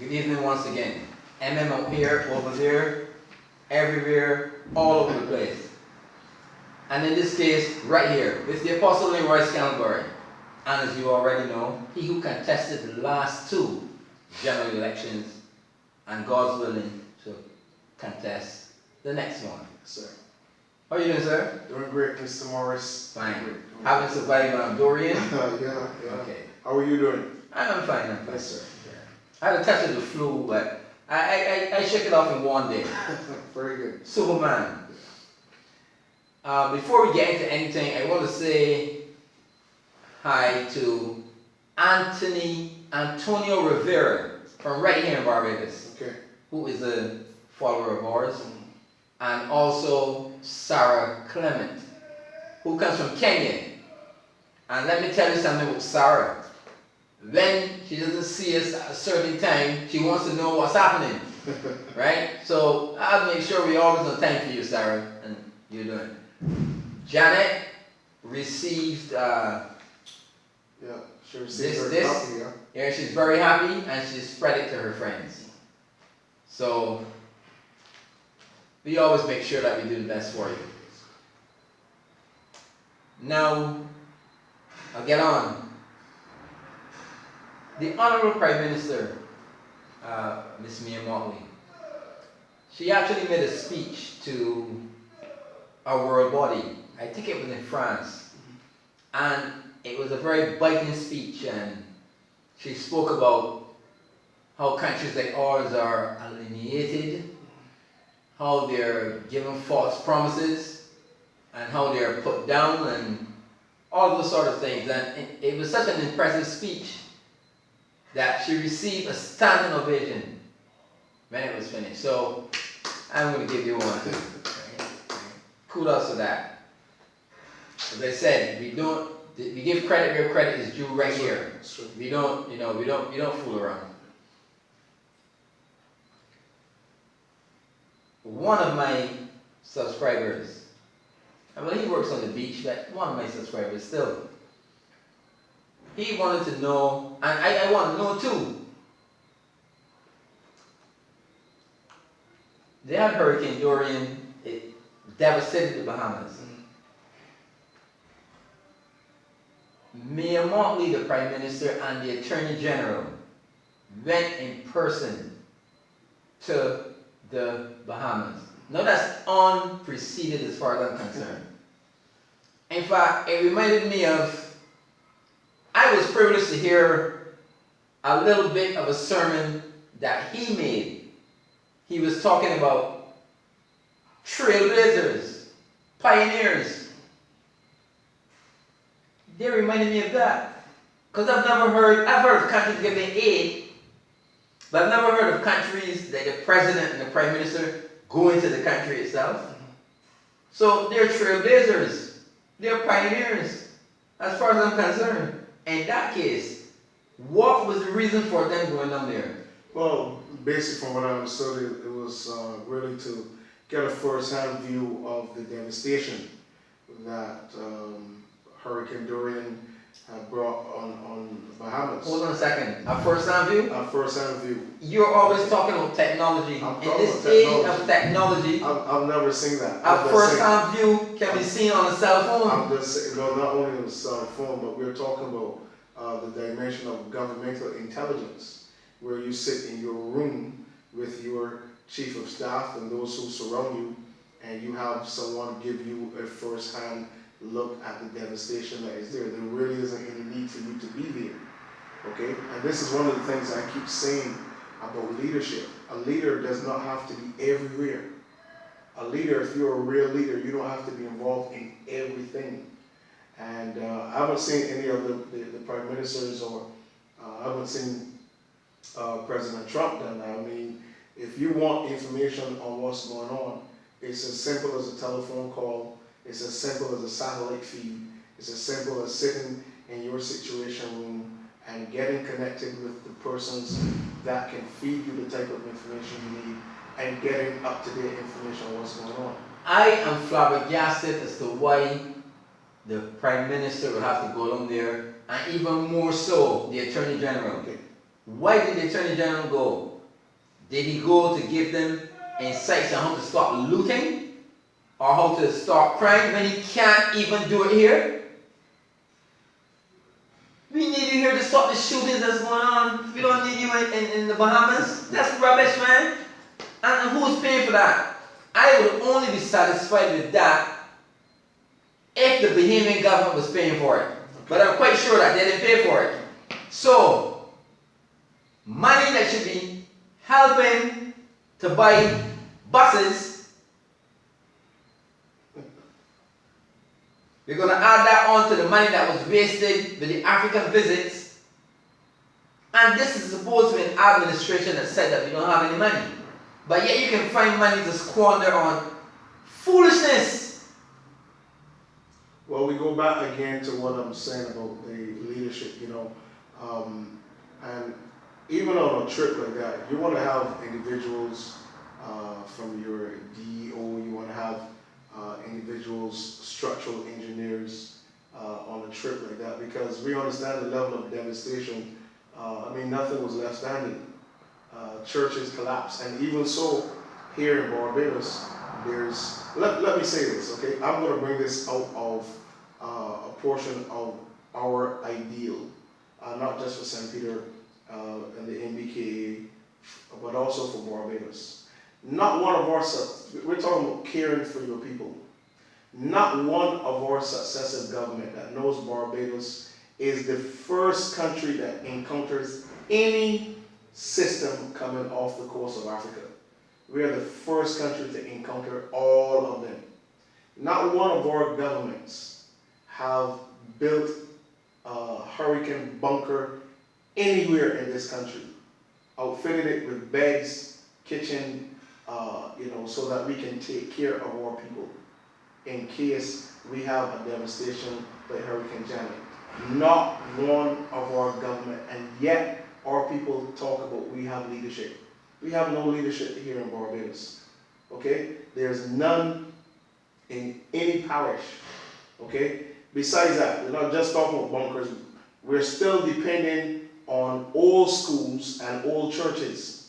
Good evening once again. M.M Out Here, over there, everywhere, all over the place. And in this case, right here, with the Apostle Leroy Scanlberry. And as you already know, he who contested the last two general elections, and God's willing to contest the next one. Sir. How are you doing, sir? Doing great, Mr. Morris. Fine. Having survived an Dorian? Yeah. Okay. How are you doing? I'm fine, I'm fine. Yes, sir. I had a touch of the flu, but I shook it off in one day. Very good. Superman. Before we get into anything, I want to say hi to Antonio Rivera from right here in Barbados, Okay. who is a follower of ours, and also Sarah Clement, who comes from Kenya. And let me tell you something with Sarah. When she doesn't see us at a certain time, she wants to know what's happening, right? So I'll make sure we always on time for you, Sarah, and you're doing. Janet received She received this. her copy, yeah. Yeah, she's very happy, and she spread it to her friends. So we always make sure that we do the best for you. Now, I'll get on. The Honorable Prime Minister, Miss M.M Out There, she actually made a speech to our world body. I think it was in France. And it was a very biting speech, and she spoke about how countries like ours are alienated, how they're given false promises, and how they're put down, and all those sort of things. And it was such an impressive speech that she received a standing ovation when it was finished. So I'm going to give you one. Kudos to that. As I said, we give credit where credit is due right here. We don't, we don't fool around. One of my subscribers, well, he works on the beach, but one of my subscribers still, he wanted to know, and I want to know too. They had Hurricane Dorian, it devastated the Bahamas. M.M Out There, the Prime Minister, and the Attorney General went in person to the Bahamas. Now that's unprecedented as far as I'm concerned. In fact, it reminded me of, I was privileged to hear a little bit of a sermon that he made. He was talking about trailblazers, pioneers. They reminded me of that. Because I've heard of countries giving aid, but I've never heard of countries that the president and the prime minister go into the country itself. So they're trailblazers. They're pioneers, as far as I'm concerned. In that case, what was the reason for them going down there? Well, basically from what I understood, it was really to get a first-hand view of the devastation that Hurricane Dorian had brought on the Bahamas. Hold on a second. A first-hand view? A first-hand view. You're always talking about technology. In this age of technology, I've never seen that. a first-hand view can be seen on a cell phone. I'm just saying, no, not only on a cell phone, but we're talking about the dimension of governmental intelligence, where you sit in your room with your chief of staff and those who surround you, and you have someone give you a first-hand look at the devastation that is there. There really isn't any need for you to be there. Okay? And this is one of the things I keep saying about leadership. A leader does not have to be everywhere. A leader, if you're a real leader, you don't have to be involved in everything. And I haven't seen any of the prime ministers, or I haven't seen President Trump done that. I mean, if you want information on what's going on, it's as simple as a telephone call. It's as simple as a satellite feed. It's as simple as sitting in your situation room and getting connected with the persons that can feed you the type of information you need, and getting up-to-date information on what's going on. I am flabbergasted as to why the Prime Minister would have to go down there, and even more so, the Attorney General. Okay. Why did the Attorney General go? Did he go to give them insights on how to stop looting or how to stop crime when he can't even do it here? We need you here to stop the shootings that's going on. We don't need you in the Bahamas. That's rubbish, man. And who's paying for that? I would only be satisfied with that if the Bahamian government was paying for it. But I'm quite sure that they didn't pay for it. So, money that should be helping to buy buses, we're going to add that on to the money that was wasted with the African visits. And this is supposed to be an administration that said that we don't have any money. But yet you can find money to squander on foolishness. Well, we go back again to what I'm saying about the leadership, and even on a trip like that, you want to have individuals from your DEO, you want to have individuals, structural engineers on a trip like that, because we understand the level of devastation. Nothing was left standing. Churches collapsed, and even so, here in Barbados, there's, let me say this, okay? I'm going to bring this out of a portion of our ideal, not just for St. Peter and the MBKA, but also for Barbados. Not one of our, we're talking about caring for your people. Not one of our successive government that knows Barbados is the first country that encounters any system coming off the coast of Africa. We are the first country to encounter all of them. Not one of our governments have built a hurricane bunker anywhere in this country, outfitted it with beds, kitchen, so that we can take care of our people in case we have a devastation like Hurricane Janet. Not one of our government, and yet our people talk about we have leadership. We have no leadership here in Barbados. Okay? There's none in any parish. Okay? Besides that, we're not just talking about bunkers. We're still depending on old schools and old churches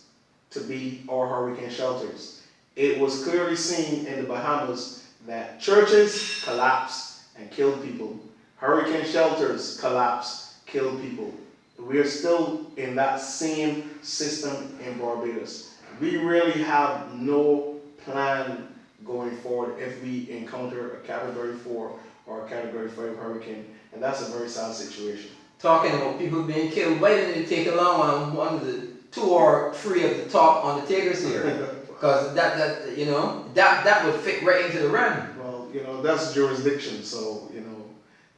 to be our hurricane shelters. It was clearly seen in the Bahamas that churches collapsed and killed people. Hurricane shelters collapsed, killed people. We are still in that same system in Barbados. We really have no plan going forward if we encounter a Category 4 or a Category 5 hurricane, and that's a very sad situation. Talking about people being killed, why didn't you take along on one of the 2 or 3 of the top undertakers here? Because that would fit right into the run. Well, that's jurisdiction, so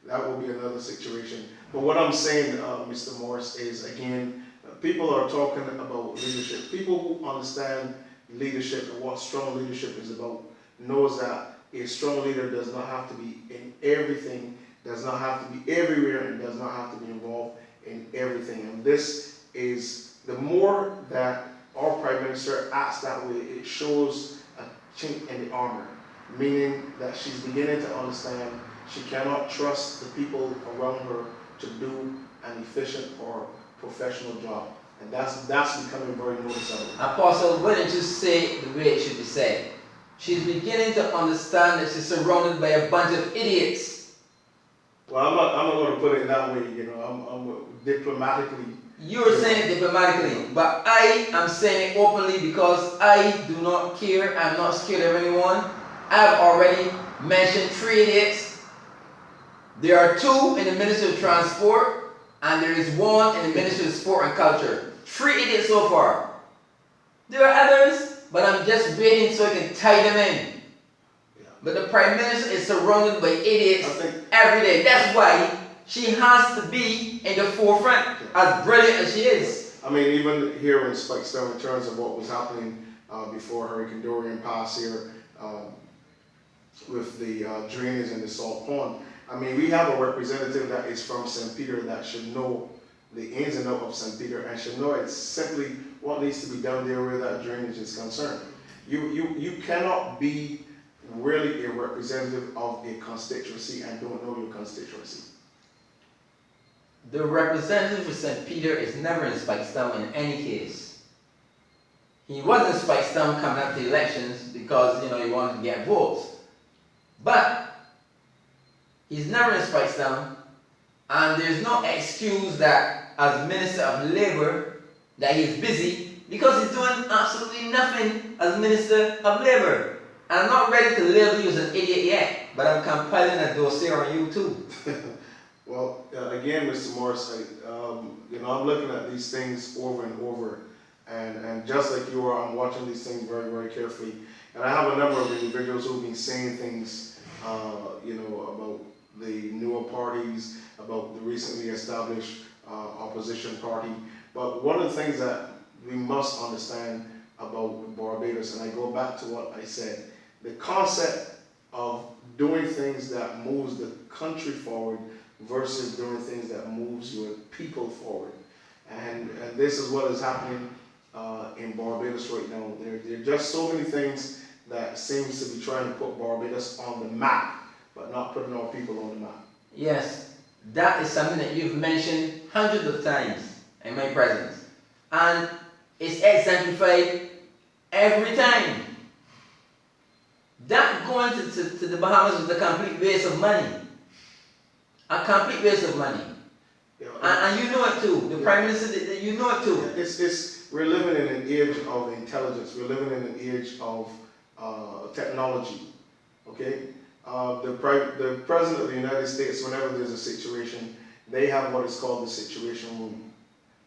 that will be another situation. But what I'm saying, Mr. Morris, is again, people are talking about leadership. People who understand leadership and what strong leadership is about knows that a strong leader does not have to be in everything, does not have to be everywhere, and does not have to be involved in everything. And this is, the more that our Prime Minister acts that way, it shows a chink in the armor, meaning that she's beginning to understand she cannot trust the people around her to do an efficient or professional job. And that's becoming very noticeable. Apostle, why didn't you say it the way it should be said? She's beginning to understand that she's surrounded by a bunch of idiots. Well, I'm not going to put it that way, I'm diplomatically. You're saying it diplomatically, but I am saying it openly because I do not care. I'm not scared of anyone. I have already mentioned 3 idiots. There are 2 in the Ministry of Transport, and there is 1 in the Ministry of Sport and Culture. 3 idiots so far. There are others, but I'm just waiting so I can tie them in. Yeah. But the Prime Minister is surrounded by idiots every day. That's why she has to be in the forefront, as brilliant as she is. Even here in Spikestown, in terms of what was happening before Hurricane Dorian passed here, with the drainage in the salt pond, we have a representative that is from St. Peter that should know the ins and outs of St. Peter and should know it's simply what needs to be done there where that drainage is concerned. You cannot be really a representative of a constituency and don't know your constituency. The representative for St. Peter is never in Spikestown in any case. He wasn't spiced down coming up to the elections because, you know, he wanted to get votes. But he's never in spiced down, and there's no excuse that as Minister of Labor that he's busy, because he's doing absolutely nothing as Minister of Labor. And I'm not ready to label you as an idiot yet, but I'm compiling a dossier on you too. Well, again, Mr. Morris, I'm looking at these things over and over, and just like you are, I'm watching these things very, very carefully. And I have a number of individuals who've been saying things, about the newer parties, about the recently established opposition party. But one of the things that we must understand about Barbados, and I go back to what I said, the concept of doing things that moves the country forward versus doing things that moves your people forward. And this is what is happening in Barbados right now. There are just so many things that seems to be trying to put Barbados on the map, but not putting our people on the map. Yes, that is something that you've mentioned hundreds of times in my presence. And it's exemplified every time. That going to the Bahamas was a complete waste of money. A complete waste of money. Yeah, and you know it too. The Prime Minister, you know it too. We're living in an age of intelligence. We're living in an age of technology. Okay? The President of the United States, whenever there's a situation, they have what is called the Situation Room.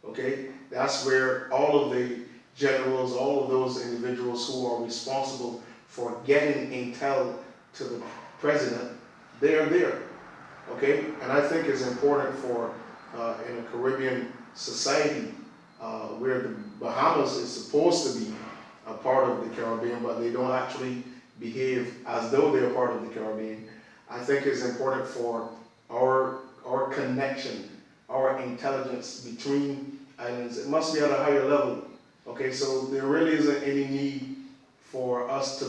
Okay? That's where all of the generals, all of those individuals who are responsible for getting intel to the President, they are there. Okay? And I think it's important for, in a Caribbean society, where the Bahamas is supposed to be a part of the Caribbean, but they don't actually behave as though they're part of the Caribbean. I think it's important for our connection, our intelligence between islands. It must be at a higher level. Okay, so there really isn't any need for us to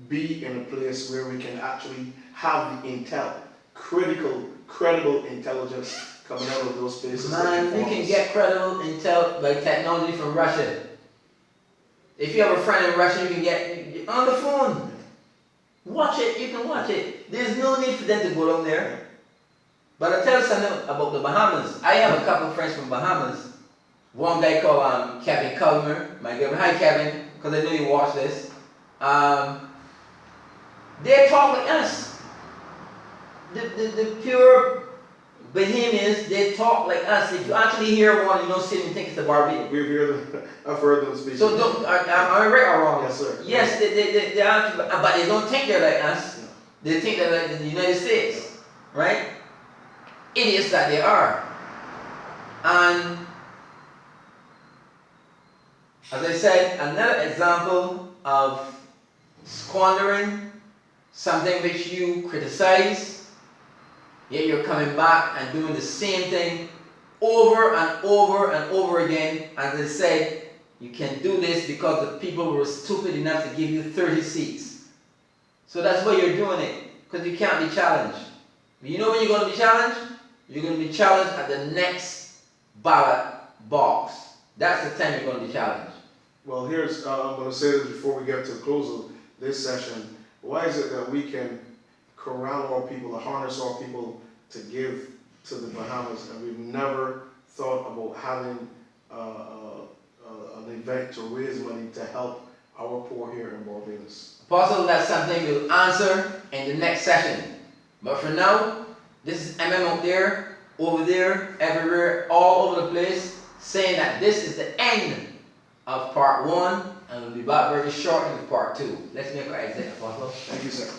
be in a place where we can actually have the intel, credible intelligence coming out of those places. Man, you can get credible intel by technology from Russia. If you have a friend in Russia, you can get on the phone. Watch it, you can watch it. There's no need for them to go down there. But I'll tell you something about the Bahamas. I have a couple of friends from Bahamas. One guy called Kevin Culmer, my girlfriend. Hi Kevin, because I know you watch this. They talk like us. The pure Bahamians, they talk like us. If you actually hear one, you don't sit and think it's the Barbadian. I've heard them speak. So am I right or wrong? Yes, sir. Yes, they are, but they don't think they're like us. No. They think they're like the United States, right? Idiots that they are. And as I said, another example of squandering something which you criticize, yet you're coming back and doing the same thing over and over and over again. As I said, you can do this because the people were stupid enough to give you 30 seats. So that's why you're doing it, because you can't be challenged. But you know when you're going to be challenged? You're going to be challenged at the next ballot box. That's the time you're going to be challenged. Well, I'm going to say this before we get to the close of this session. Why is it that we can corral our people, or harness our people to give to the Bahamas, and we've never thought about having an event to raise money to help our poor here in Barbados? Apostle, that's something we'll answer in the next session. But for now, this is M.M Out There, over there, everywhere, all over the place, saying that this is the end of part 1, and we'll be back very shortly with part 2. Let's make our exit, Apostle. Thank you, sir.